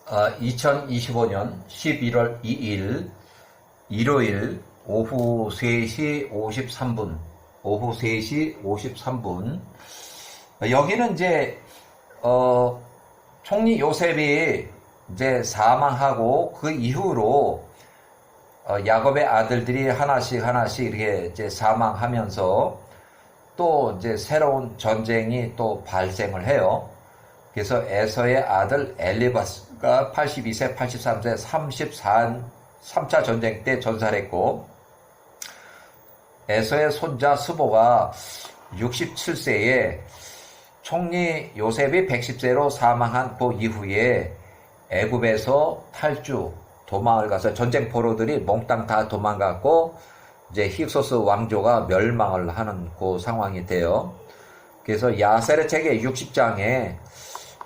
2025년 11월 2일 일요일 오후 3시 53분, 여기는 이제, 총리 요셉이 이제 사망하고 그 이후로, 야곱의 아들들이 하나씩 이렇게 이제 사망하면서 또 이제 새로운 전쟁이 또 발생을 해요. 그래서 에서의 아들 엘리바스가 82세, 83세, 3차 전쟁 때 전사했고, 에서의 손자 스보가 67세에 총리 요셉이 110세로 사망한 그 이후에 애굽에서 도망을 가서 전쟁 포로들이 몽땅 다 도망갔고, 이제 힉소스 왕조가 멸망을 하는 그 상황이 돼요. 그래서 야세르 책의 60장에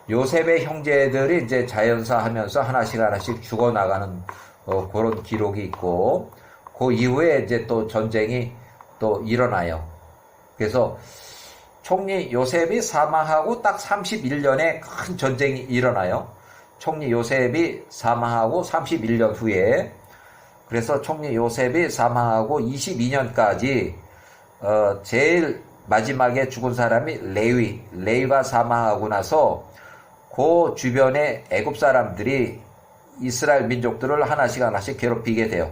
요셉의 형제들이 이제 자연사하면서 하나씩 죽어나가는 그런 기록이 있고, 그 이후에 이제 또 전쟁이 또 일어나요. 그래서 총리 요셉이 사망하고 딱 31년에 큰 전쟁이 일어나요. 총리 요셉이 사망하고 31년 후에, 그래서 총리 요셉이 사망하고 22년까지 제일 마지막에 죽은 사람이 레위가 사망하고 나서 그 주변의 애굽 사람들이 이스라엘 민족들을 하나씩 괴롭히게 돼요.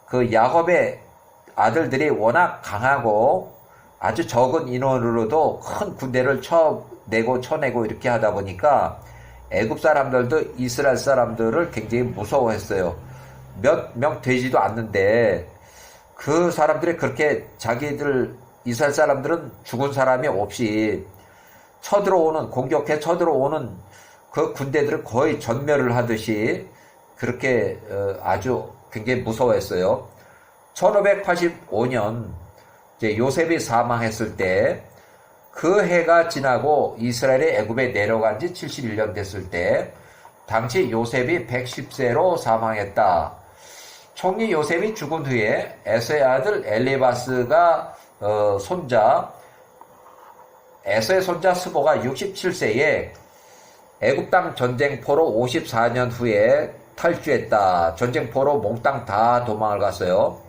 그 야곱의 아들들이 워낙 강하고 아주 적은 인원으로도 큰 군대를 쳐내고 이렇게 하다 보니까 애굽 사람들도 이스라엘 사람들을 굉장히 무서워했어요. 몇 명 되지도 않는데 그 사람들이 그렇게 이스라엘 사람들은 죽은 사람이 없이 공격해 쳐들어오는 그 군대들을 거의 전멸을 하듯이 그렇게 아주 굉장히 무서워했어요. 1585년 이제 요셉이 사망했을 때, 그 해가 지나고 이스라엘이 애굽에 내려간 지 71년 됐을 때, 당시 요셉이 110세로 사망했다. 총리 요셉이 죽은 후에 에서의 아들 엘리바스가 에서의 손자 스보가 67세에 애굽 땅 전쟁포로 54년 후에 탈주했다. 전쟁포로 몽땅 다 도망을 갔어요.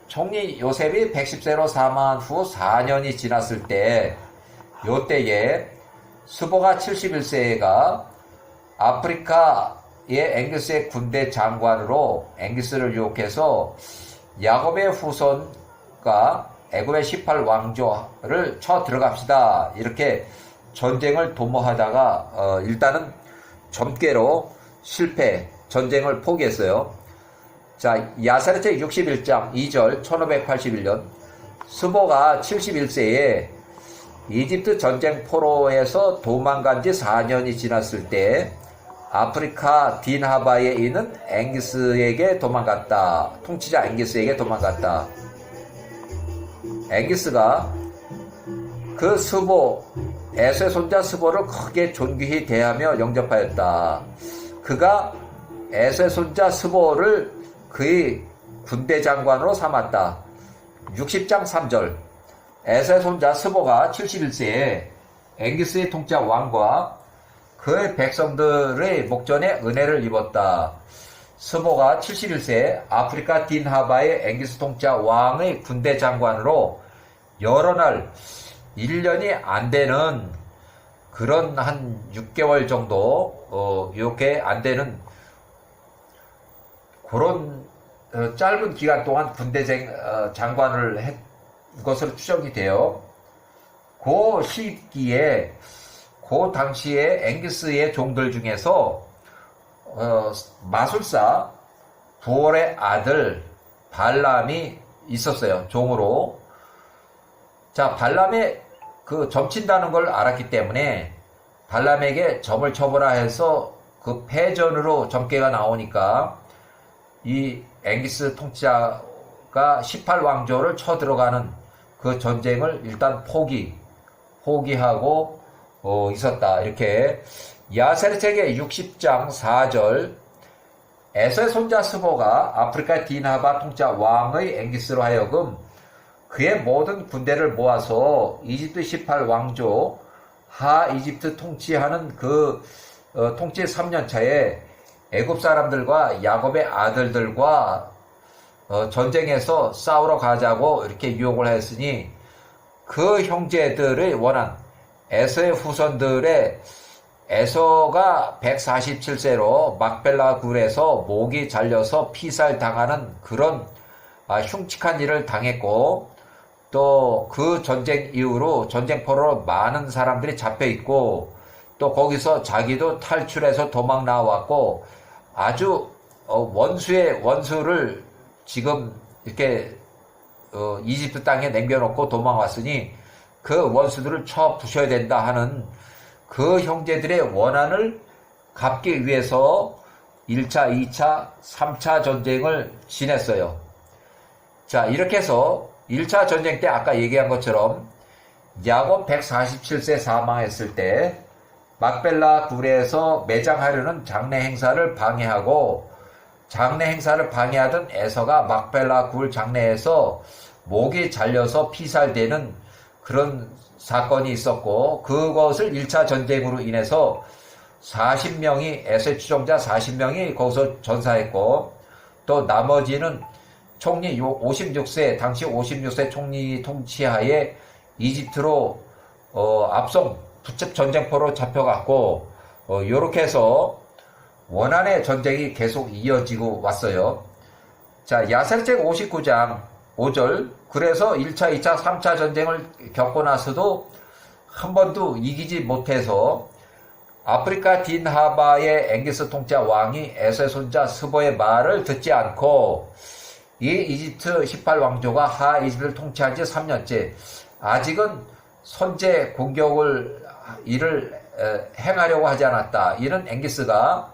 총리 요셉이 110세로 사망한 후 4년이 지났을 때, 요때에 스보가 71세가 아프리카의 앵기스의 군대 장관으로 앵기스를 유혹해서 야곱의 후손과 애굽의 18왕조를 쳐 들어갑시다, 이렇게 전쟁을 도모하다가 일단은 점괘로 전쟁을 포기했어요. 자, 야사르책 61장 2절 1581년 스보가 71세에 이집트 전쟁 포로에서 도망간 지 4년이 지났을 때 아프리카 딘하바에 있는 앵기스에게 도망갔다. 통치자 앵기스에게 도망갔다. 앵기스가 그 에서의 손자 스보를 크게 존귀히 대하며 영접하였다. 그가 에서의 손자 스보를 그의 군대 장관으로 삼았다. 60장 3절 에서의 손자 스보가 71세에 앵기스의 통치자 왕과 그의 백성들의 목전에 은혜를 입었다. 스보가 71세 아프리카 딘하바의 앵기스 통치자 왕의 군대 장관으로 여러 날 1년이 안 되는 그런 한 6개월 정도 이렇게 안 되는 그런 짧은 기간 동안 군대 장관을 한 것으로 추정이 돼요. 그 시기에 그 당시에 앵기스의 종들 중에서 마술사 부올의 아들 발람이 있었어요. 종으로. 자, 발람의 그 점친다는 걸 알았기 때문에 발람에게 점을 쳐보라 해서 그 패전으로 점괘가 나오니까 이 앵기스 통치자가 18왕조를 쳐들어가는 그 전쟁을 일단 포기하고 있었다. 이렇게 야세르 책의 60장 4절 에서의 손자 스보가 아프리카 딘하바 통치자 왕의 앵기스로 하여금 그의 모든 군대를 모아서 이집트 18왕조 하 이집트 통치하는 그 통치 3년 차에 애굽 사람들과 야곱의 아들들과 전쟁에서 싸우러 가자고 이렇게 유혹을 했으니 그 형제들의 원한, 에서의 후손들의 에서가 147세로 막벨라 굴에서 목이 잘려서 피살당하는 그런 흉측한 일을 당했고, 또 그 전쟁 이후로 전쟁포로 많은 사람들이 잡혀있고, 또 거기서 자기도 탈출해서 도망 나왔고, 아주 원수의 원수를 지금 이렇게 이집트 땅에 남겨놓고 도망왔으니 그 원수들을 쳐 부셔야 된다 하는 그 형제들의 원한을 갚기 위해서 1차, 2차, 3차 전쟁을 지냈어요. 자, 이렇게 해서 1차 전쟁 때 아까 얘기한 것처럼 야곱 147세 사망했을 때 막벨라 굴에서 매장하려는 장례 행사를 방해하고, 장례 행사를 방해하던 에서가 막벨라 굴 장례에서 목이 잘려서 피살되는 그런 사건이 있었고, 그것을 1차 전쟁으로 인해서 40명이, 에서의 추종자 40명이 거기서 전사했고, 또 나머지는 총리 56세, 당시 56세 총리 통치하에 이집트로 압송 부첩 전쟁포로 잡혀갔고, 요렇게 해서 원한의 전쟁이 계속 이어지고 왔어요. 자, 야셀책 59장 5절. 그래서 1차, 2차, 3차 전쟁을 겪고 나서도 한 번도 이기지 못해서 아프리카 딘하바의 앵기스 통짜 왕이 에서의 손자 스보의 말을 듣지 않고 이 이집트 18왕조가 하 이집트를 통치한 지 3년째 아직은 선제 공격을 이를 행하려고 하지 않았다. 이는 앵기스가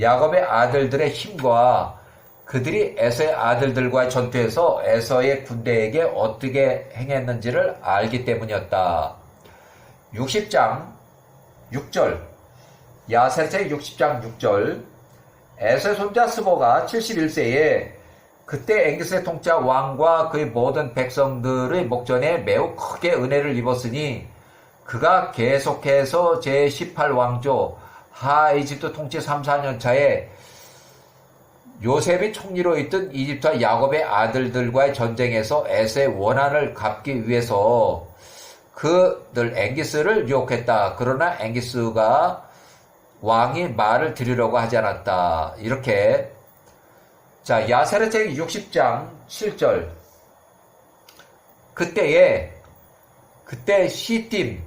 야곱의 아들들의 힘과 그들이 에서의 아들들과의 전투에서 에서의 군대에게 어떻게 행했는지를 알기 때문이었다. 60장 6절, 야셀책 60장 6절. 에서의 손자 스보가 71세에 그때 앵기스의 통짜 왕과 그의 모든 백성들의 목전에 매우 크게 은혜를 입었으니 그가 계속해서 제18왕조 하 이집트 통치 3, 4년 차에 요셉이 총리로 있던 이집트와 야곱의 아들들과의 전쟁에서 에서의 원한을 갚기 위해서 그들 앵기스를 유혹했다. 그러나 앵기스가 왕이 말을 들으려고 하지 않았다. 이렇게. 자, 야세르책 60장 7절. 그때 시딤.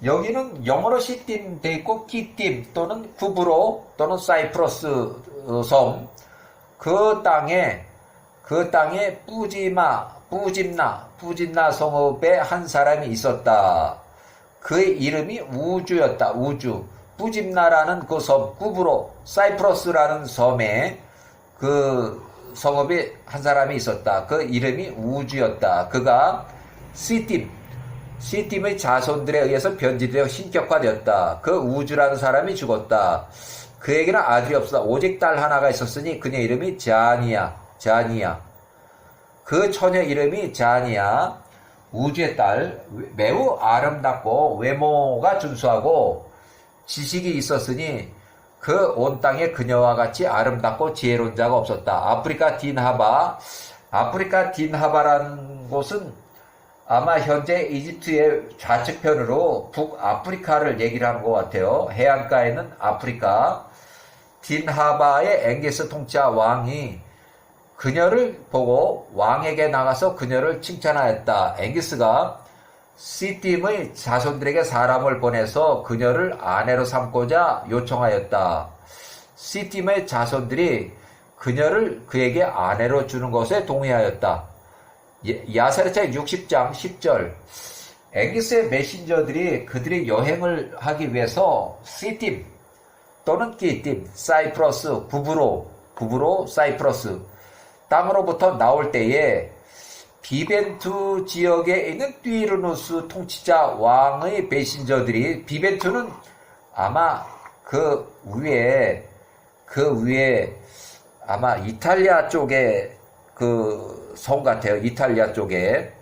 여기는 영어로 시딤 돼 있고 키딤 또는 구브로 또는 사이프러스 섬. 그 땅에 뿌짐나 성읍에 한 사람이 있었다. 그의 이름이 우주였다. 우주. 뿌짐나라는 그 섬, 구브로, 사이프러스라는 섬에 그 성읍에 한 사람이 있었다. 그 이름이 우주였다. 그가 시딤의 자손들에 의해서 변질되어 신격화되었다. 그 우주라는 사람이 죽었다. 그에게는 아들이 없었다. 오직 딸 하나가 있었으니 그녀의 이름이 자니야. 그 처녀 이름이 자니야. 우주의 딸, 매우 아름답고 외모가 준수하고 지식이 있었으니 그 온 땅에 그녀와 같이 아름답고 지혜로운 자가 없었다. 아프리카 딘하바라는 곳은 아마 현재 이집트의 좌측편으로 북아프리카를 얘기를 하는 것 같아요. 해안가에는 아프리카. 딘하바의 앵기스 통치자 왕이 그녀를 보고 왕에게 나가서 그녀를 칭찬하였다. 앵기스가 시딤의 자손들에게 사람을 보내서 그녀를 아내로 삼고자 요청하였다. 시딤의 자손들이 그녀를 그에게 아내로 주는 것에 동의하였다. 야세르책 60장 10절. 앵기스의 메신저들이 그들이 여행을 하기 위해서 시딤 또는 키딤, 사이프러스, 구브로, 사이프러스 땅으로부터 나올 때에 비벤투 지역에 있는 띠르누스 통치자 왕의 메신저들이, 비벤투는 아마 그 위에 아마 이탈리아 쪽에 그 성 같아요. 이탈리아 쪽에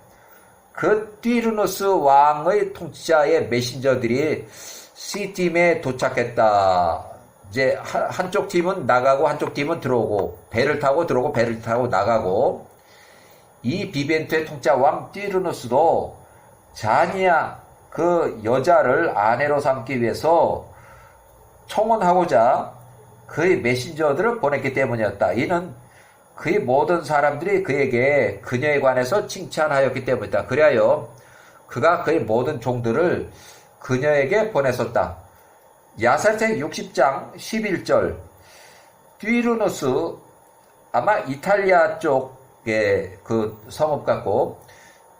그 띠르누스 왕의 통치자의 메신저들이 C팀에 도착했다. 이제 한쪽 팀은 나가고 한쪽 팀은 들어오고, 배를 타고 들어오고 배를 타고 나가고, 이 비벤트의 통짜 왕 띠르누스도 자니아 그 여자를 아내로 삼기 위해서 청혼하고자 그의 메신저들을 보냈기 때문이었다. 이는 그의 모든 사람들이 그에게 그녀에 관해서 칭찬하였기 때문이다. 그리하여 그가 그의 모든 종들을 그녀에게 보냈었다. 야사책 60장 11절. 띠르누스, 아마 이탈리아 쪽의 그 성읍 같고,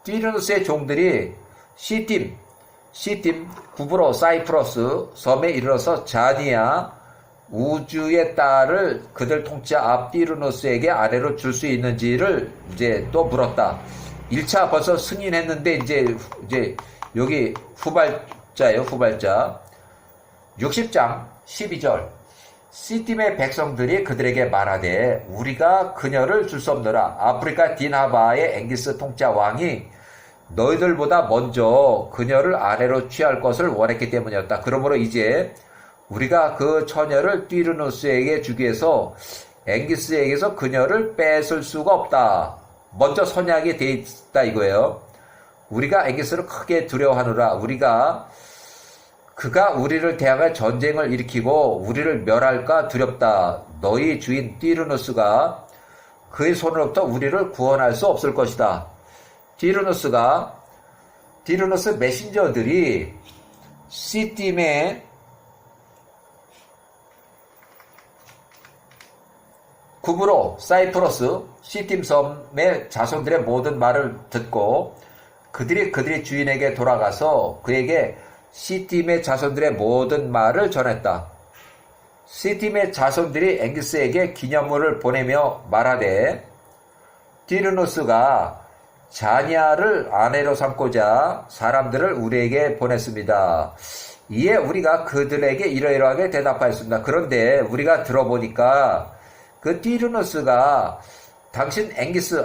띠르누스의 종들이 시팀 구브로 사이프러스 섬에 이르러서 자니아 우주의 딸을 그들 통치자 압띠르누스에게 아내로 줄 수 있는지를 이제 또 물었다. 1차 벌써 승인했는데 이제 여기 후발자예요, 후발자. 60장 12절. 시팀의 백성들이 그들에게 말하되 우리가 그녀를 줄 수 없노라. 아프리카 디나바의 앵기스 통짜 왕이 너희들보다 먼저 그녀를 아내로 취할 것을 원했기 때문이었다. 그러므로 이제 우리가 그 처녀를 띠르누스에게 주기 위해서 앵기스에게서 그녀를 뺏을 수가 없다. 먼저 선약이 돼 있다 이거예요. 우리가 앵기스를 크게 두려워하노라. 그가 우리를 대항해 전쟁을 일으키고 우리를 멸할까 두렵다. 너희 주인 띠르누스가 그의 손으로부터 우리를 구원할 수 없을 것이다. 띠르누스 메신저들이 C팀의 구브로 사이프러스 C팀 섬의 자손들의 모든 말을 듣고 그들이 주인에게 돌아가서 그에게 C팀의 자손들의 모든 말을 전했다. C팀의 자손들이 앵기스에게 기념물을 보내며 말하되 띠르누스가 자니아를 아내로 삼고자 사람들을 우리에게 보냈습니다. 이에 우리가 그들에게 이러이러하게 대답하였습니다. 그런데 우리가 들어보니까 그 띠르누스가 당신 앵기스,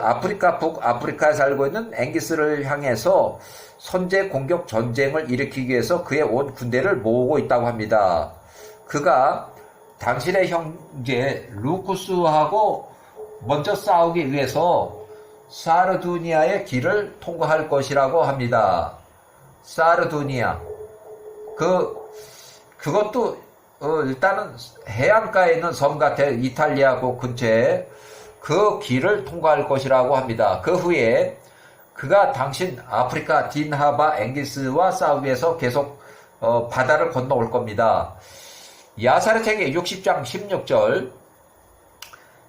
북아프리카에 살고 있는 앵기스를 향해서 선제 공격 전쟁을 일으키기 위해서 그의 온 군대를 모으고 있다고 합니다. 그가 당신의 형제 루쿠스하고 먼저 싸우기 위해서 사르두니아의 길을 통과할 것이라고 합니다. 사르두니아. 그것도 일단은 해안가에 있는 섬 같아요. 이탈리아 그 근처에 그 길을 통과할 것이라고 합니다. 그 후에 그가 당신 아프리카 딘하바 앵기스와 싸우기 위해서 계속 바다를 건너올 겁니다. 야사르책의 60장 16절.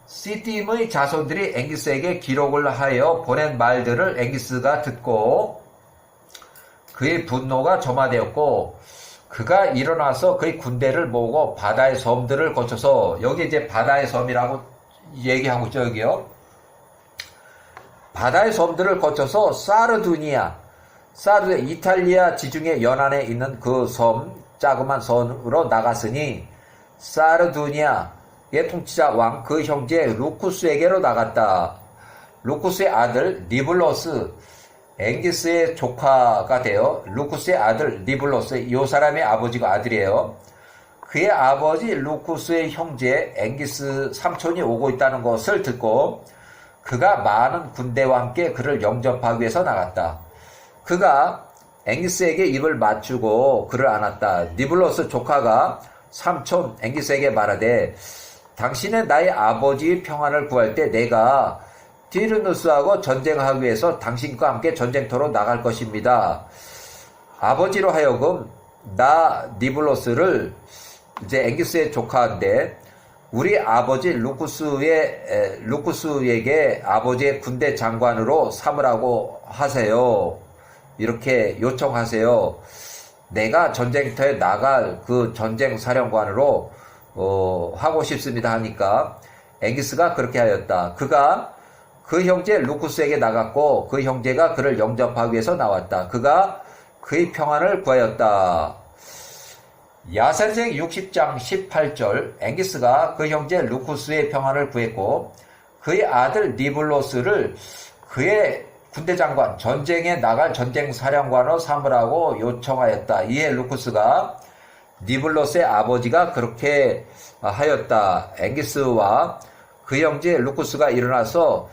C팀의 자손들이 앵기스에게 기록을 하여 보낸 말들을 앵기스가 듣고 그의 분노가 점화되었고 그가 일어나서 그의 군대를 모으고 바다의 섬들을 거쳐서 여기 이제 바다의 섬이라고 얘기하고 있죠. 여기요. 바다의 섬들을 거쳐서 사르두니아 이탈리아 지중해 연안에 있는 그 섬 자그만 섬으로 나갔으니 사르두니아의 통치자 왕 그 형제 루쿠스에게로 나갔다. 루쿠스의 아들 리블로스, 앵기스의 조카가 되어 루쿠스의 아들 리블로스, 이 사람의 아버지가 아들이에요. 그의 아버지 루쿠스의 형제 앵기스 삼촌이 오고 있다는 것을 듣고 그가 많은 군대와 함께 그를 영접하기 위해서 나갔다. 그가 앵기스에게 입을 맞추고 그를 안았다. 니블로스 조카가 삼촌 앵기스에게 말하되 당신은 나의 아버지의 평안을 구할 때 내가 띠르누스하고 전쟁하기 위해서 당신과 함께 전쟁터로 나갈 것입니다. 아버지로 하여금 나 니블로스를 이제 앵기스의 조카인데 우리 아버지 루쿠스에게 아버지의 군대 장관으로 삼으라고 하세요. 이렇게 요청하세요. 내가 전쟁터에 나갈 그 전쟁 사령관으로 하고 싶습니다 하니까 앵기스가 그렇게 하였다. 그가 그 형제 루쿠스에게 나갔고 그 형제가 그를 영접하기 위해서 나왔다. 그가 그의 평안을 구하였다. 야사책 60장 18절. 앵기스가 그 형제 루쿠스의 평안을 구했고 그의 아들 니블로스를 그의 군대 장관, 전쟁에 나갈 전쟁 사령관으로 삼으라고 요청하였다. 이에 루쿠스가 니블로스의 아버지가 그렇게 하였다. 앵기스와 그 형제 루쿠스가 일어나서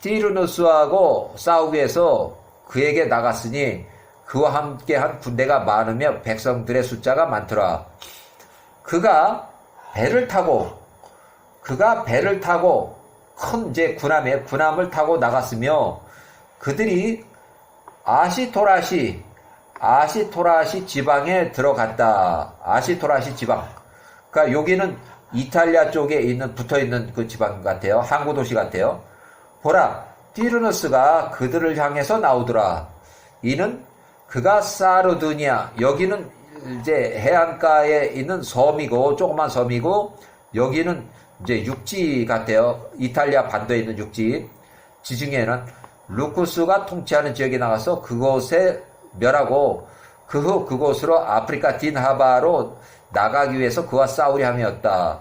티르누스하고 싸우기 위해서 그에게 나갔으니 그와 함께한 군대가 많으며 백성들의 숫자가 많더라. 그가 배를 타고 큰 이제 군함을 타고 나갔으며 그들이 아시토라시 지방에 들어갔다. 아시토라시 지방. 그러니까 여기는 이탈리아 쪽에 붙어 있는 그 지방 같아요. 항구 도시 같아요. 보라, 티르누스가 그들을 향해서 나오더라. 이는 그가 사르두니아, 여기는 이제 해안가에 있는 섬이고 조그만 섬이고 여기는 이제 육지 같아요. 이탈리아 반도에 있는 육지. 지중해는 루쿠스가 통치하는 지역에 나가서 그곳에 멸하고 그 후 그곳으로 아프리카 딘하바로 나가기 위해서 그와 싸우려 함이었다.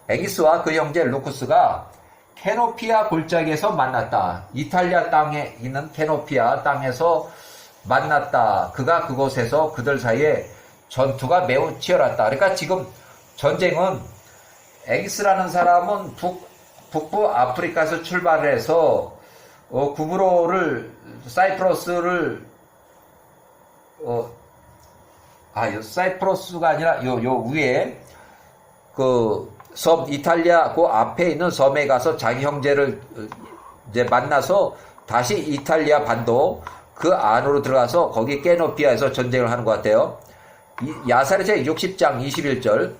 앵기스와 그 형제 루쿠스가 캐노피아 골짜기에서 만났다. 이탈리아 땅에 있는 캐노피아 땅에서 만났다. 그가 그곳에서 그들 사이에 전투가 매우 치열했다. 그러니까 지금 전쟁은 앵기스라는 사람은 북부 아프리카에서 출발을 해서 구브로를 사이프러스를 사이프러스가 아니라 요 위에 그 섬 이탈리아 그 앞에 있는 섬에 가서 자기 형제를 이제 만나서 다시 이탈리아 반도 그 안으로 들어가서 거기 깨노피아에서 전쟁을 하는 것 같아요. 야사레제 60장 21절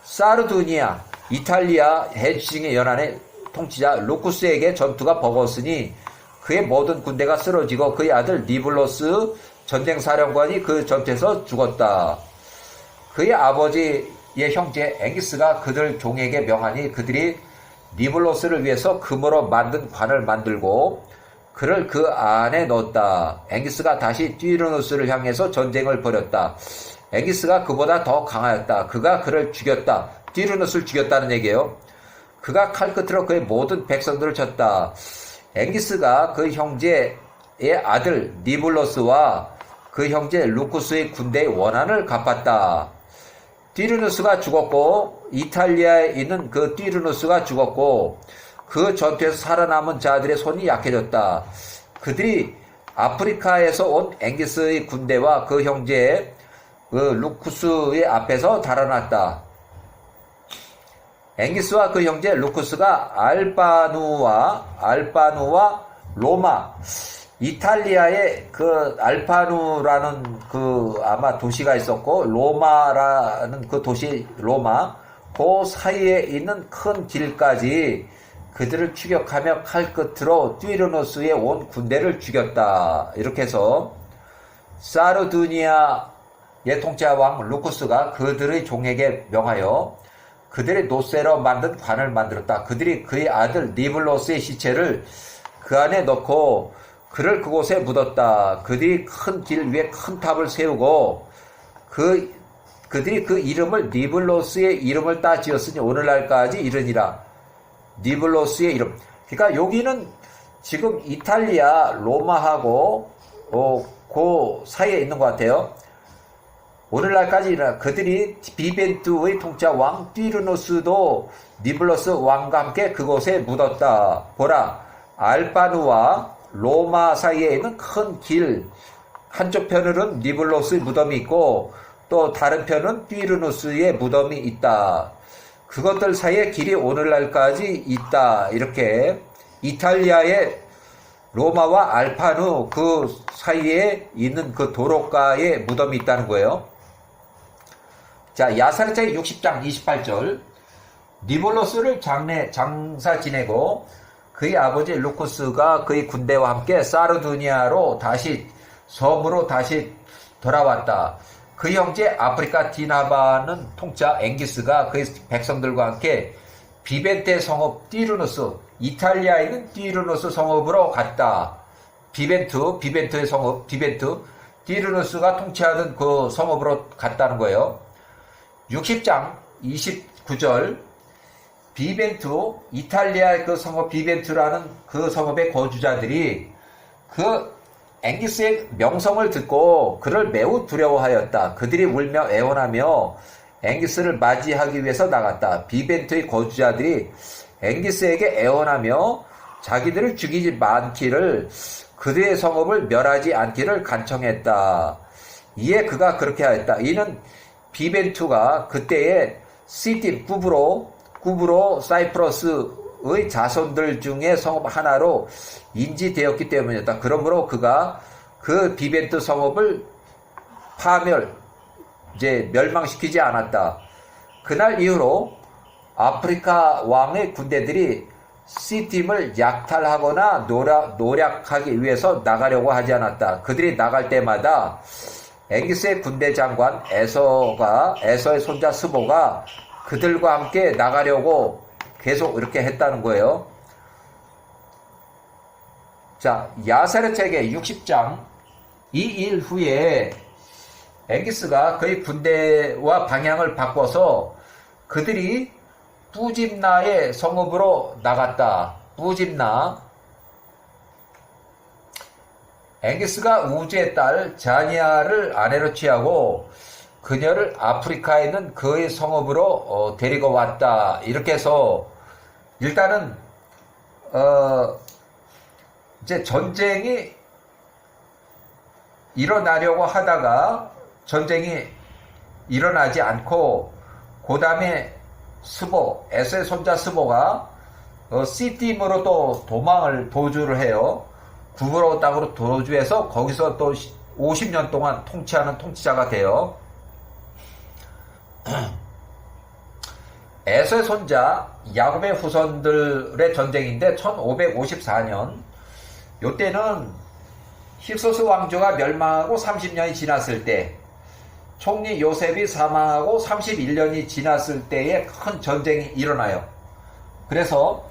사르두니아 이탈리아 해지중해 연안의 통치자 루쿠스에게 전투가 버거웠으니 그의 모든 군대가 쓰러지고 그의 아들 니블로스 전쟁사령관이 그 전투에서 죽었다. 그의 아버지의 형제 앵기스가 그들 종에게 명하니 그들이 니블로스를 위해서 금으로 만든 관을 만들고 그를 그 안에 넣었다. 앵기스가 다시 띠르누스를 향해서 전쟁을 벌였다. 앵기스가 그보다 더 강하였다. 그가 그를 죽였다. 띠르누스를 죽였다는 얘기예요. 그가 칼끝으로 그의 모든 백성들을 쳤다. 앵기스가 그 형제의 아들 니블로스와 그 형제 루쿠스의 군대의 원한을 갚았다. 띠르누스가 죽었고 이탈리아에 있는 그 띠르누스가 죽었고 그 전투에서 살아남은 자들의 손이 약해졌다. 그들이 아프리카에서 온 앵기스의 군대와 그 형제 그 루쿠스의 앞에서 달아났다. 앵기스와 그 형제 루쿠스가 알바누와 로마, 이탈리아에 그 알파누라는 그 아마 도시가 있었고 로마라는 그 도시 로마 그 사이에 있는 큰 길까지 그들을 추격하며 칼끝으로 띠르누스에 온 군대를 죽였다. 이렇게 해서 사르두니아의 통치자 왕 루쿠스가 그들의 종에게 명하여 그들의 노쇠로 만든 관을 만들었다. 그들이 그의 아들 니블로스의 시체를 그 안에 넣고 그를 그곳에 묻었다. 그들이 큰 길 위에 큰 탑을 세우고 그들이 그 이름을 니블로스의 이름을 따 지었으니 오늘날까지 이르니라. 니블로스의 이름. 그러니까 여기는 지금 이탈리아 로마하고 그 사이에 있는 것 같아요. 오늘날까지 이르니라. 그들이 비벤투의 통치자 왕 띠르누스도 니블로스 왕과 함께 그곳에 묻었다. 보라, 알바누와 로마 사이에 있는 큰 길 한쪽 편으로는 니블로스의 무덤이 있고 또 다른 편은 띠르누스의 무덤이 있다. 그것들 사이에 길이 오늘날까지 있다. 이렇게 이탈리아의 로마와 알파누 그 사이에 있는 그 도로가에 무덤이 있다는 거예요. 자, 야사르체 60장 28절 니블로스를 장사 지내고 그의 아버지 루쿠스가 그의 군대와 함께 사르두니아로 섬으로 다시 돌아왔다. 그 형제 아프리카 디나바는 통치자 앵기스가 그의 백성들과 함께 비벤테 성읍 띠르누스, 이탈리아에 있는 띠르누스 성읍으로 갔다. 비벤트의 성읍, 띠르누스가 통치하던 그 성읍으로 갔다는 거예요. 60장 29절 비벤투, 이탈리아의 그 성읍 비벤투라는 그 성읍의 거주자들이 그 앵기스의 명성을 듣고 그를 매우 두려워하였다. 그들이 울며 애원하며 앵기스를 맞이하기 위해서 나갔다. 비벤트의 거주자들이 앵기스에게 애원하며 자기들을 죽이지 않기를, 그들의 성읍을 멸하지 않기를 간청했다. 이에 그가 그렇게 하였다. 이는 비벤투가 그때의 시티 꾸브로 사이프러스의 자손들 중에 성읍 하나로 인지되었기 때문이었다. 그러므로 그가 그 비벤투 성읍을 멸망시키지 않았다. 그날 이후로 아프리카 왕의 군대들이 시팀을 약탈하거나 노략하기 위해서 나가려고 하지 않았다. 그들이 나갈 때마다 앵기스의 군대 장관 에서의 손자 스보가 그들과 함께 나가려고 계속 이렇게 했다는 거예요. 자, 야세르책의 60장 이 일 후에 앵기스가 그의 군대와 방향을 바꿔서 그들이 뿌집나의 성읍으로 나갔다. 뿌집나. 앵기스가 우즈의 딸 자니아를 아내로 취하고 그녀를 아프리카에 있는 그의 성읍으로 데리고 왔다. 이렇게 해서 일단은 이제 전쟁이 일어나려고 하다가 전쟁이 일어나지 않고 그 다음에 에서의 손자 스보가 시팀으로 또 도주를 해요. 구브로 땅으로 도주해서 거기서 또 50년 동안 통치하는 통치자가 돼요. 에서의 손자 야곱의 후손들의 전쟁인데 1554년, 요때는 힉소스 왕조가 멸망하고 30년이 지났을 때, 총리 요셉이 사망하고 31년이 지났을 때에 큰 전쟁이 일어나요. 그래서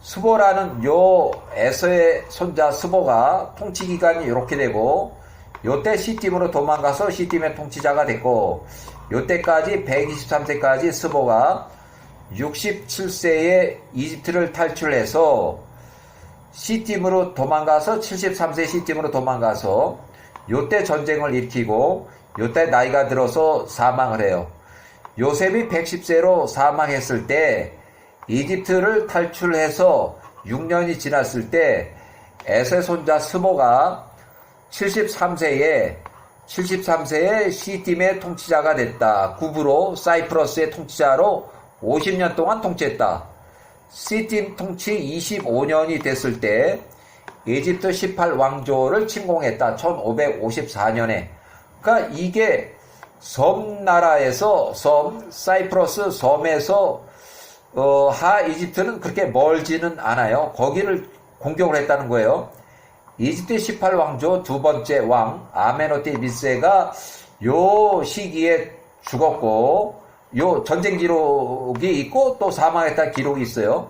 스보라는 요 에서의 손자 스보가 통치 기간이 이렇게 되고, 요때 시팀으로 도망가서 시팀의 통치자가 됐고, 요때까지 123세까지 스보가 67세에 이집트를 탈출해서 시팀으로 도망가서 73세 시팀으로 도망가서 요때 전쟁을 일으키고 요때 나이가 들어서 사망을 해요. 요셉이 110세로 사망했을 때 이집트를 탈출해서 6년이 지났을 때 에서의 손자 스보가 73세에 시팀의 통치자가 됐다. 구브로 사이프러스의 통치자로 50년 동안 통치했다. 시팀 통치 25년이 됐을 때 이집트 18왕조를 침공했다. 1554년에. 그러니까 이게 섬나라에서 사이프러스 섬에서 하 이집트는 그렇게 멀지는 않아요. 거기를 공격을 했다는 거예요. 이집트 18왕조 두 번째 왕 아메노티 미세가 요 시기에 죽었고, 요 전쟁 기록이 있고 또 사망했다는 기록이 있어요.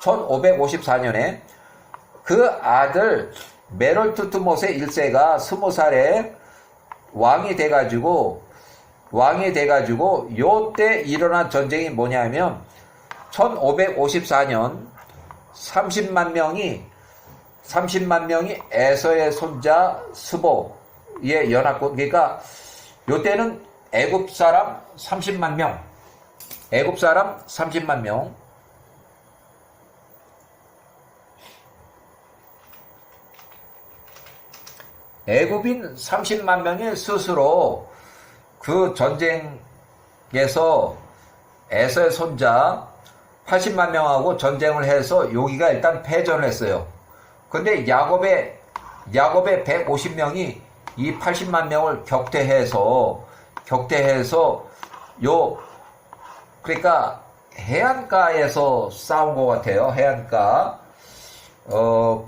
1554년에 그 아들 메롤투트모세 1세가 20살에 왕이 돼가지고 요때 일어난 전쟁이 뭐냐면 1554년 30만 명이 에서의 손자 스보의 연합군, 그러니까 요때는 애굽 사람 30만 명, 애굽인 30만 명이 스스로 그 전쟁에서 에서의 손자 80만 명하고 전쟁을 해서 여기가 일단 패전을 했어요. 근데 야곱의 150명이 이 80만 명을 격퇴해서 그러니까 해안가에서 싸운 것 같아요. 해안가.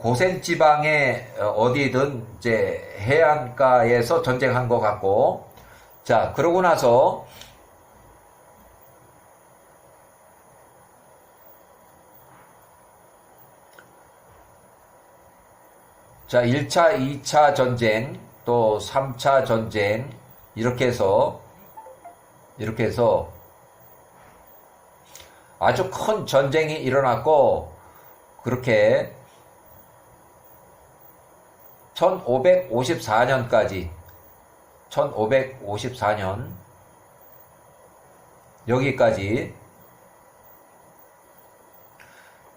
고센 지방에 어디든 이제 해안가에서 전쟁한 것 같고, 자, 그러고 나서 자, 1차, 2차 전쟁, 또 3차 전쟁, 이렇게 해서 아주 큰 전쟁이 일어났고, 그렇게 1554년까지 1554년 여기까지.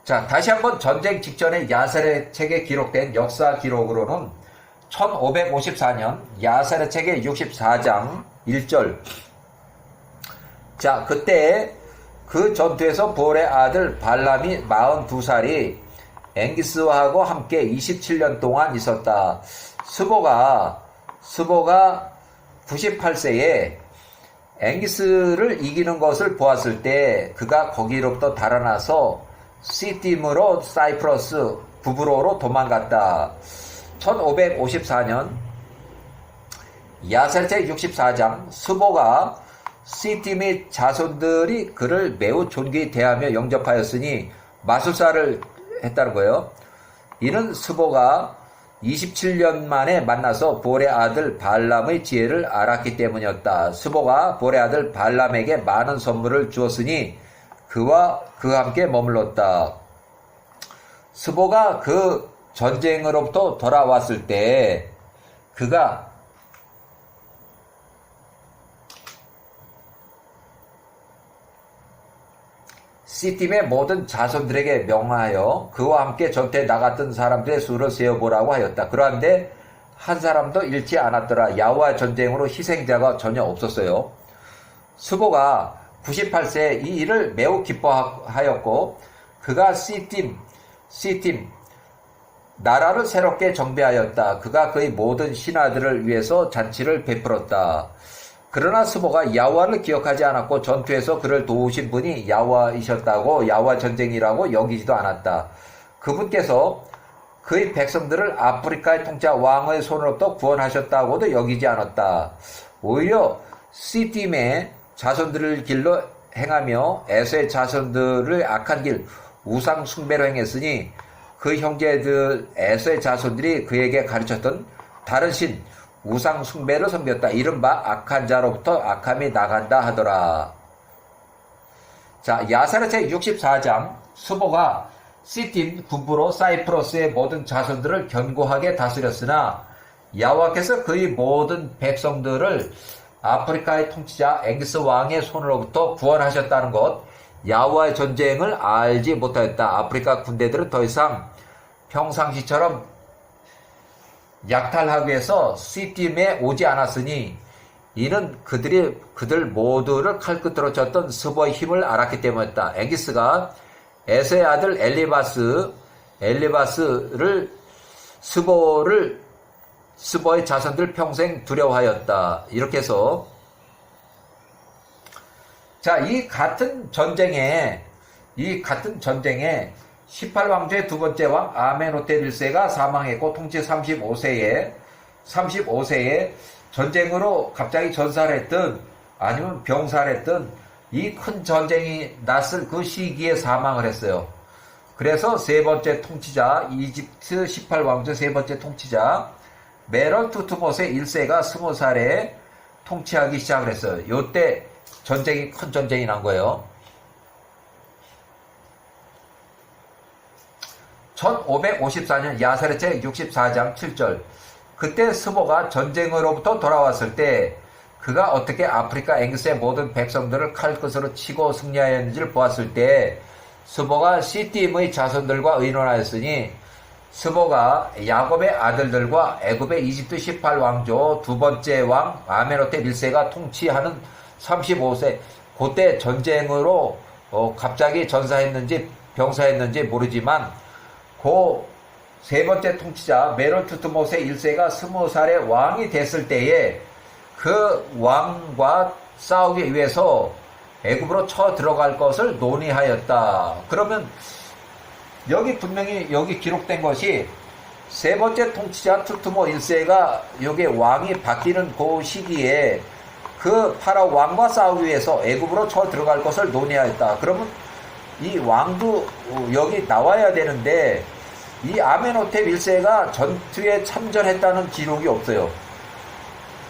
자, 다시 한번 전쟁 직전의 야세르 책에 기록된 역사 기록으로는 1554년 야세르 책의 64장 1절. 자, 그때 그 전투에서 볼의 아들 발람이 42살이 앵기스와하고 함께 27년 동안 있었다. 스보가 98세에 앵기스를 이기는 것을 보았을 때 그가 거기로부터 달아나서 시팀으로 사이프러스 부브로로 도망갔다. 1554년 야셀책 64장 스보가 시팀의 자손들이 그를 매우 존귀히 대하며 영접하였으니 마술사를 했다는 거예요. 이는 스보가 27년 만에 만나서 볼의 아들 발람의 지혜를 알았기 때문이었다. 스보가 볼의 아들 발람에게 많은 선물을 주었으니 그와 함께 머물렀다. 스보가 그 전쟁으로부터 돌아왔을 때 그가 시팀의 모든 자손들에게 명하여 그와 함께 전투에 나갔던 사람들의 수를 세어보라고 하였다. 그런데 한 사람도 잃지 않았더라. 야호와의 전쟁으로 희생자가 전혀 없었어요. 스보가 98세에 이 일을 매우 기뻐하였고 그가 시팀 나라를 새롭게 정비하였다. 그가 그의 모든 신하들을 위해서 잔치를 베풀었다. 그러나 스보가 야호와를 기억하지 않았고 전투에서 그를 도우신 분이 야호와이셨다고 야호와 전쟁이라고 여기지도 않았다. 그분께서 그의 백성들을 아프리카의 통치자 왕의 손으로부터 구원하셨다고도 여기지 않았다. 오히려 시팀의 자손들을 길로 행하며 에서의 자손들의 악한 길 우상 숭배로 행했으니 그 형제들 에서의 자손들이 그에게 가르쳤던 다른 신 우상 숭배를 섬겼다. 이른바 악한 자로부터 악함이 나간다 하더라. 자, 야사르책 64장 스보가 시팀 군부로 사이프러스의 모든 자손들을 견고하게 다스렸으나 야호와께서 그의 모든 백성들을 아프리카의 통치자 앵기스 왕의 손으로부터 구원하셨다는 것, 야호와의 전쟁을 알지 못하였다. 아프리카 군대들은 더 이상 평상시처럼 약탈하기 위해서 시팀에 오지 않았으니 이는 그들 모두를 칼끝으로 쳤던 스보의 힘을 알았기 때문이었다. 앵기스가 에서의 아들 엘리바스를 스보의 자손들 평생 두려워하였다. 이렇게 해서 자, 이 같은 전쟁에 18왕조의 두 번째 왕 아멘호텔 1세가 사망했고 통치 35세에 전쟁으로 갑자기 전사를 했던 아니면 병사를 했던 이 큰 전쟁이 났을 그 시기에 사망을 했어요. 그래서 세 번째 통치자 이집트 18왕조 세 번째 통치자 메럴 투투모세 1세가 20살에 통치하기 시작을 했어요. 요때 큰 전쟁이 난 거예요. 1554년 야사르책 64장 7절. 그때 스보가 전쟁으로부터 돌아왔을 때 그가 어떻게 아프리카 앵기스의 모든 백성들을 칼끝으로 치고 승리하였는지를 보았을 때 스보가 시팀의 자손들과 의논하였으니 스보가 야곱의 아들들과 애굽의 이집트 18왕조 두 번째 왕 아멘호텔 1세가 통치하는 35세 그때 전쟁으로 갑자기 전사했는지 병사했는지 모르지만 그 세 번째 통치자 메롤 투트모세 1세가 20살의 왕이 됐을 때에 그 왕과 싸우기 위해서 애굽으로 쳐 들어갈 것을 논의하였다. 그러면 여기 분명히 여기 기록된 것이 세 번째 통치자 투트모 1세가 여기 왕이 바뀌는 그 시기에 그 파라오 왕과 싸우기 위해서 애굽으로 쳐 들어갈 것을 논의하였다. 그러면 이 왕도 여기 나와야 되는데 이 아멘호텔 1세가 전투에 참전했다는 기록이 없어요.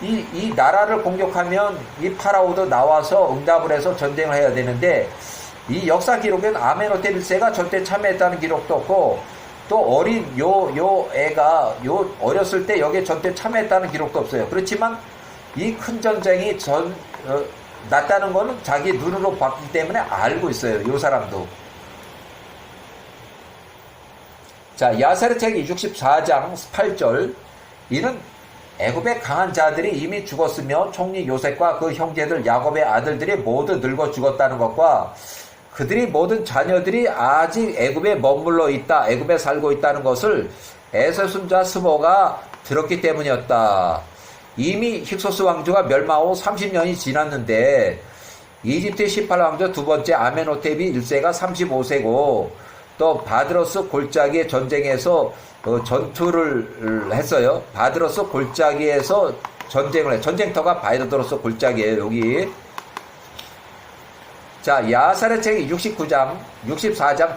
이 나라를 공격하면 이 파라오도 나와서 응답을 해서 전쟁을 해야 되는데 이 역사 기록엔 아멘호텔 1세가 전투에 참여했다는 기록도 없고 또 어린 요 애가 어렸을 때 여기에 전투에 참여했다는 기록도 없어요. 그렇지만 이 큰 전쟁이 났다는 거는 자기 눈으로 봤기 때문에 알고 있어요. 요 사람도. 자, 야세르책이 64장 8절. 이는 애굽의 강한 자들이 이미 죽었으며 총리 요셉과 그 형제들 야곱의 아들들이 모두 늙어 죽었다는 것과 그들이 모든 자녀들이 아직 애굽에 머물러 있다, 애굽에 살고 있다는 것을 에서 손자 스보가 들었기 때문이었다. 이미 힉소스 왕조가 멸망 후 30년이 지났는데 이집트의 18왕조 두 번째 아멘호테비 1세가 35세고 또 바드로스 골짜기의 전쟁에서 전투를 했어요. 바드로스 골짜기에서 전쟁을 해. 전쟁터가 바드로스 골짜기예요. 여기. 자, 야사르책이 64장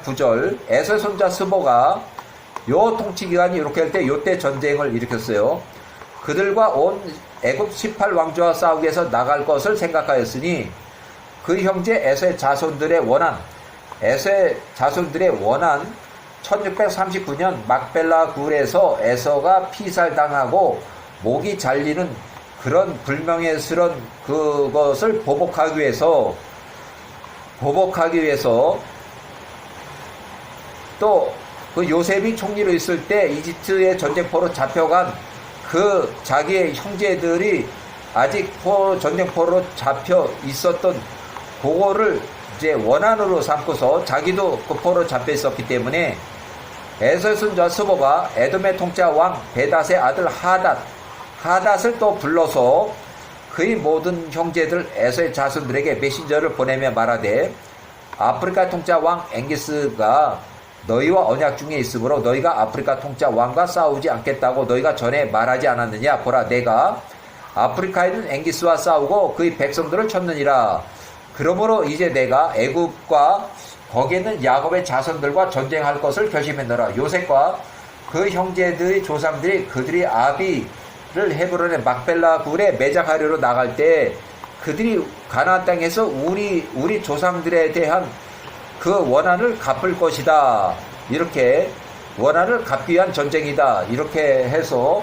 9절 에서의 손자 스보가 요 통치기간이 이렇게 할 때 요때 전쟁을 일으켰어요. 그들과 온 애굽 18왕조와 싸우기 위해서 나갈 것을 생각하였으니 그 형제 에서의 자손들의 원한 1639년 막벨라 굴에서 에서가 피살당하고 목이 잘리는 그런 불명예스러운 그것을 보복하기 위해서 또 그 요셉이 총리로 있을 때 이집트의 전쟁포로 잡혀간 그 자기의 형제들이 아직 전쟁포로 잡혀 있었던 그거를 이제 원한으로 삼고서 자기도 그 포로 잡혀 있었기 때문에 에서의 손자 스보가 에돔의 통치자 왕 베닷의 아들 하닷을 또 불러서 그의 모든 형제들 에서의 자손들에게 메신저를 보내며 말하되 아프리카 통치자 왕 엥기스가 너희와 언약 중에 있으므로 너희가 아프리카 통치자 왕과 싸우지 않겠다고 너희가 전에 말하지 않았느냐. 보라, 내가 아프리카에 있는 엥기스와 싸우고 그의 백성들을 쳤느니라. 그러므로 이제 내가 애굽과 거기에 있는 야곱의 자손들과 전쟁할 것을 결심했노라. 요셉과 그 형제들의 조상들이 그들이 아비를 헤브론의 막벨라 굴에 매장하려로 나갈 때 그들이 가나안 땅에서 우리 조상들에 대한 그 원한을 갚을 것이다. 이렇게 원한을 갚기 위한 전쟁이다. 이렇게 해서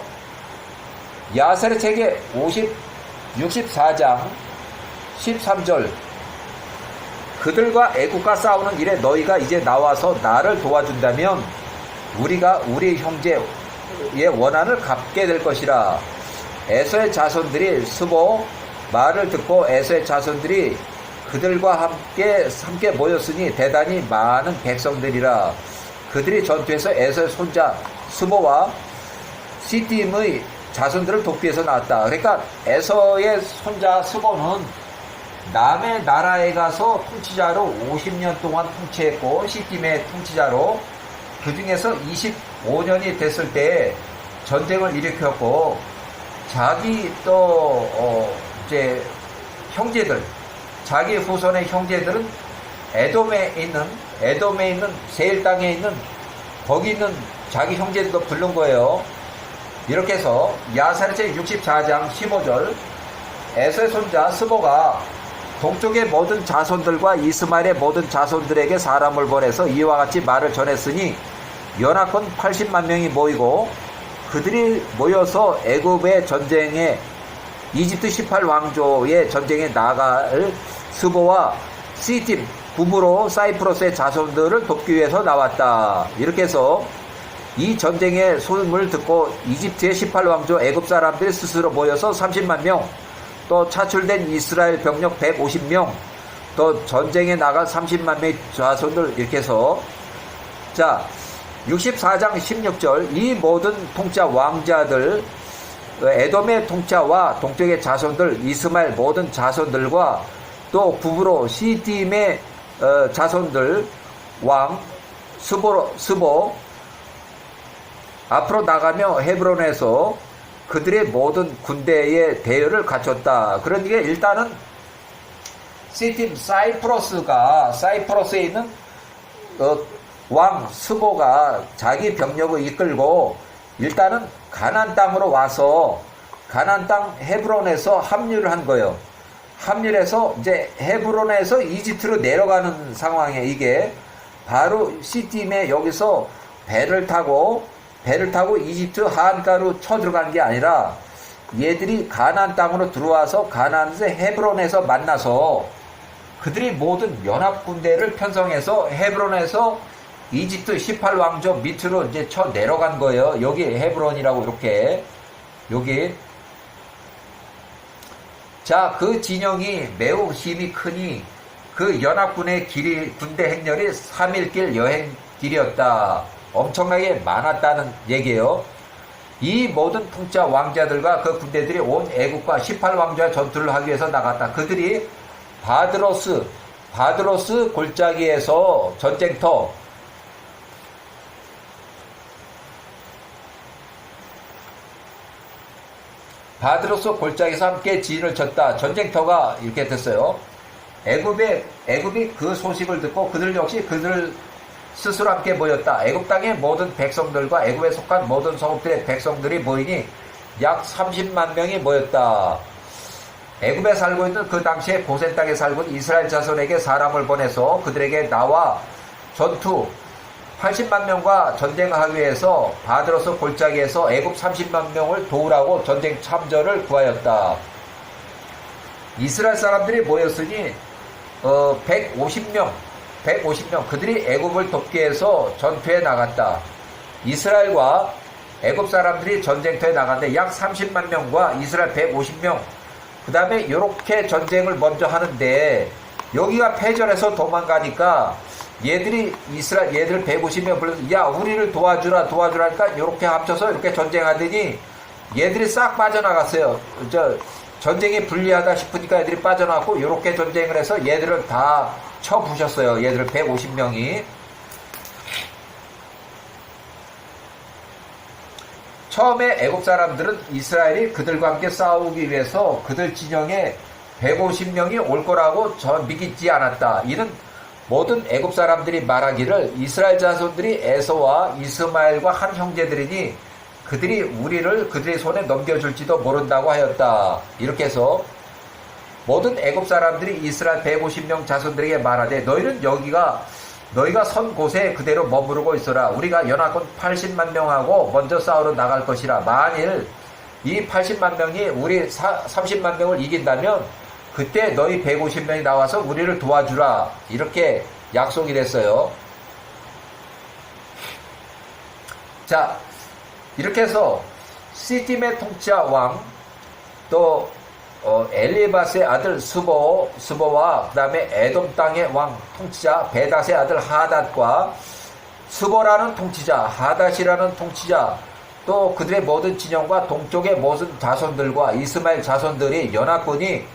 야세르책의 64장 13절 그들과 애국과 싸우는 일에 너희가 이제 나와서 나를 도와준다면 우리가 우리 형제의 원한을 갚게 될 것이라. 에서의 자손들이 스보 말을 듣고 에서의 자손들이 그들과 함께 모였으니 대단히 많은 백성들이라. 그들이 전투에서 에서의 손자 스보와 시딤의 자손들을 돕기 위해서 나왔다. 그러니까 에서의 손자 스보는 남의 나라에 가서 통치자로 50년 동안 통치했고 시딤의 통치자로 그 중에서 25년이 됐을 때 전쟁을 일으켰고 자기 또 이제 형제들 자기 후손의 형제들은 에돔에 있는 세일 땅에 있는 거기 있는 자기 형제들도 부른 거예요. 이렇게 해서 야사르책 64장 15절 에서의 손자 스보가 동쪽의 모든 자손들과 이스마엘의 모든 자손들에게 사람을 보내서 이와 같이 말을 전했으니 연합군 80만 명이 모이고 그들이 모여서 애굽의 전쟁에 이집트 18왕조의 전쟁에 나갈 스보와 시딤 부부로 사이프러스의 자손들을 돕기 위해서 나왔다. 이렇게 해서 이 전쟁의 소문을 듣고 이집트의 18왕조 애굽 사람들이 스스로 모여서 30만 명, 또 차출된 이스라엘 병력 150명, 또 전쟁에 나간 30만 명의 자손들 이렇게 해서 자 64장 16절 이 모든 통치자 왕자들 에돔의 통치자와 동쪽의 자손들 이스마엘 모든 자손들과 또 부부로 시딤의 자손들 왕 스보 앞으로 나가며 헤브론에서 그들의 모든 군대의 대열을 갖췄다. 그러니까 일단은 시딤 사이프러스에 있는 왕 스보가 자기 병력을 이끌고 일단은 가나안 땅으로 와서 가나안 땅 헤브론에서 합류를 한 거예요. 합류해서 이제 헤브론에서 이집트로 내려가는 상황에 이게 바로 시딤에 여기서 배를 타고 이집트 한가로 쳐들어간 게 아니라 얘들이 가나안 땅으로 들어와서 가나안에서 헤브론에서 만나서 그들이 모든 연합군대를 편성해서 헤브론에서 이집트 18왕조 밑으로 이제 쳐 내려간 거예요. 여기 헤브론이라고 이렇게 여기. 자, 그 진영이 매우 힘이 크니 그 연합군의 길이 군대 행렬이 3일길 여행 길이었다. 엄청나게 많았다는 얘기예요. 이 모든 통짜 왕자들과 그 군대들이 온 애국과 18왕조와 전투를 하기 위해서 나갔다. 그들이 바드로스 골짜기에서 전쟁터, 바드로스 골짜기에서 함께 진을 쳤다. 전쟁터가 이렇게 됐어요. 애굽이 그 소식을 듣고 그들 역시 그들 스스로 함께 모였다. 애굽 땅의 모든 백성들과 애굽에 속한 모든 성읍들의 백성들이 모이니 약 30만 명이 모였다. 애굽에 살고 있는 그 당시에 고센 땅에 살고 있는 이스라엘 자손에게 사람을 보내서 그들에게 나와 전투 80만 명과 전쟁하기 위해서 바드로스 골짜기에서 애굽 30만 명을 도우라고 전쟁 참전을 구하였다. 이스라엘 사람들이 모였으니 150명 그들이 애굽을 돕기 위해서 전투에 나갔다. 이스라엘과 애굽 사람들이 전쟁터에 나갔는데 약 30만 명과 이스라엘 150명, 그 다음에 이렇게 전쟁을 먼저 하는데 여기가 패전해서 도망가니까 얘들 150명 불러서 야 우리를 도와주라 하니까 이렇게 합쳐서 이렇게 전쟁하더니 얘들이 싹 빠져나갔어요. 전쟁이 불리하다 싶으니까 애들이 빠져나갔고 이렇게 전쟁을 해서 얘들을 다 쳐부셨어요. 얘들 150명이. 처음에 애국 사람들은 이스라엘이 그들과 함께 싸우기 위해서 그들 진영에 150명이 올 거라고 믿지 않았다. 이는 모든 애국 사람들이 말하기를 이스라엘 자손들이 에서와 이스마엘과 한 형제들이니 그들이 우리를 그들의 손에 넘겨줄지도 모른다고 하였다. 이렇게 해서 모든 애굽 사람들이 이스라엘 150명 자손들에게 말하되 너희가 선 곳에 그대로 머무르고 있어라. 우리가 연합군 80만 명하고 먼저 싸우러 나갈 것이라. 만일 이 80만 명이 우리 30만 명을 이긴다면 그때 너희 150명이 나와서 우리를 도와주라. 이렇게 약속이 됐어요. 자, 이렇게 해서 시팀의 통치자 왕, 또 엘리바스의 아들 스보와 그 다음에 에돔 땅의 왕 통치자 베닷의 아들 하닷과 스보라는 통치자, 하닷이라는 통치자, 또 그들의 모든 진영과 동쪽의 모든 자손들과 이스마엘 자손들이 연합군이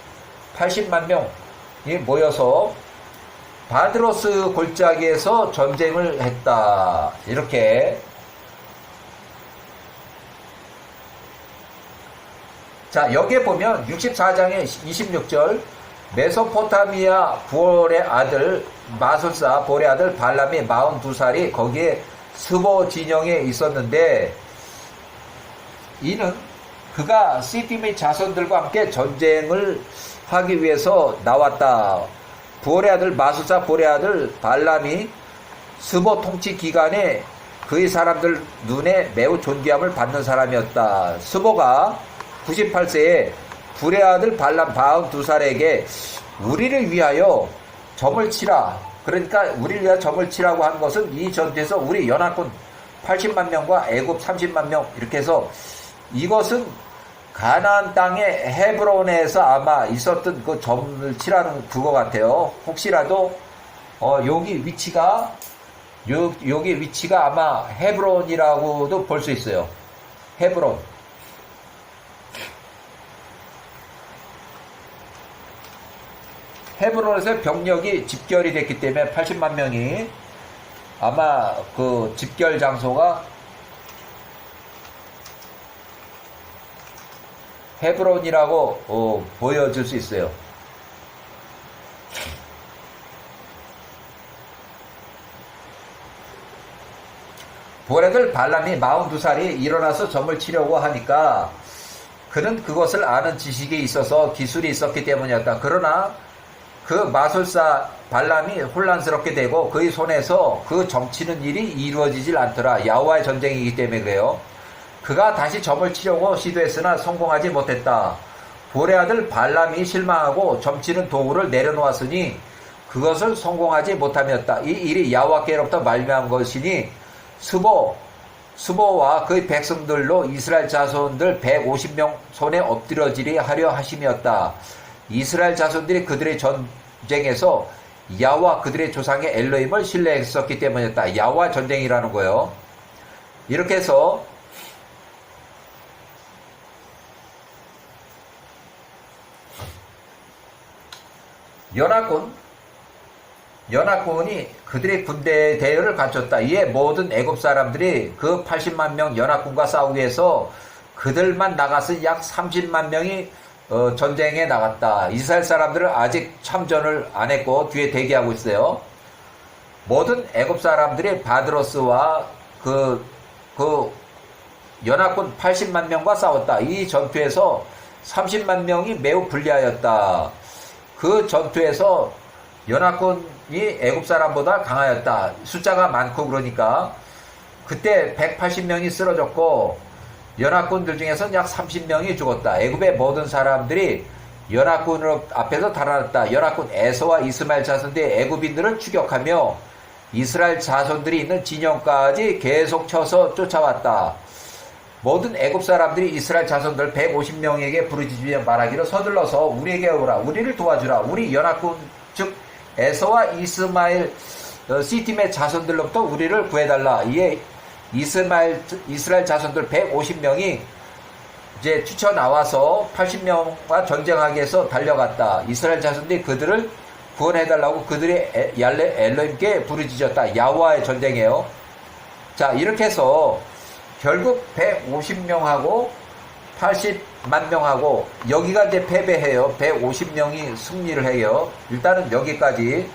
80만 명이 모여서 바드로스 골짜기에서 전쟁을 했다. 이렇게. 자, 여기에 보면 64장의 26절 메소포타미아 부올의 아들 마술사 볼의 아들 발람이 42살이 거기에 스보 진영에 있었는데 이는 그가 시팀의 자손들과 함께 전쟁을 하기 위해서 나왔다. 부올의 아들 마술사 볼의 아들 발람이 스보 통치 기간에 그의 사람들 눈에 매우 존귀함을 받는 사람이었다. 스보가 98세에 불의 아들 발람 42살에게 우리를 위하여 점을 치라. 그러니까 우리를 위하여 점을 치라고 한 것은 이 전투에서 우리 연합군 80만 명과 애굽 30만 명 이렇게 해서 이것은 가나안 땅의 헤브론에서 아마 있었던 그 점을 치라는 그거 같아요. 혹시라도 여기 위치가 아마 헤브론이라고도 볼 수 있어요. 헤브론. 헤브론에서 병력이 집결이 됐기 때문에 80만 명이 아마 그 집결 장소가 헤브론이라고 보여줄 수 있어요. 보레들 발람이 42살이 일어나서 점을 치려고 하니까 그는 그것을 아는 지식이 있어서 기술이 있었기 때문이었다. 그러나 그 마술사 발람이 혼란스럽게 되고 그의 손에서 그 점치는 일이 이루어지질 않더라. 여호와의 전쟁이기 때문에 그래요. 그가 다시 점을 치려고 시도했으나 성공하지 못했다. 볼의 아들 발람이 실망하고 점치는 도구를 내려놓았으니 그것을 성공하지 못함이었다. 이 일이 여호와께로부터 말미암은 것이니 수보와 그의 백성들로 이스라엘 자손들 150명 손에 엎드려지리 하려 하심이었다. 이스라엘 자손들이 그들의 전쟁에서 야와 그들의 조상의 엘로힘을 신뢰했었기 때문이었다. 야와 전쟁이라는 거예요. 이렇게 해서 연합군이 그들의 군대 대열을 갖췄다. 이에 모든 애굽 사람들이 그 80만 명 연합군과 싸우기 위해서 그들만 나가서 약 30만 명이 전쟁에 나갔다. 이스라엘 사람들은 아직 참전을 안 했고 뒤에 대기하고 있어요. 모든 애굽 사람들이 바드로스와 그 연합군 80만 명과 싸웠다. 이 전투에서 30만 명이 매우 불리하였다. 그 전투에서 연합군이 애굽 사람보다 강하였다. 숫자가 많고 그러니까 그때 180명이 쓰러졌고 연합군들 중에서 약 30명이 죽었다. 애굽의 모든 사람들이 연합군 앞에서 달아났다. 연합군 에서와 이스마엘 자손들이 애굽인들을 추격하며 이스라엘 자손들이 있는 진영까지 계속 쳐서 쫓아왔다. 모든 애굽 사람들이 이스라엘 자손들 150명에게 부르짖으며 말하기를 서둘러서 우리에게 오라. 우리를 도와주라. 우리 연합군 즉 에서와 이스마엘 시팀의 자손들로부터 우리를 구해달라. 이에 이스라엘 자손들 150명이 이제 추쳐나와서 80명과 전쟁하기 위해서 달려갔다. 이스라엘 자손들이 그들을 구원해달라고 그들이 엘로힘께 부르짖었다. 야호와의 전쟁이에요. 자, 이렇게 해서 결국 150명하고 80만 명하고 여기가 이제 패배해요. 150명이 승리를 해요. 일단은 여기까지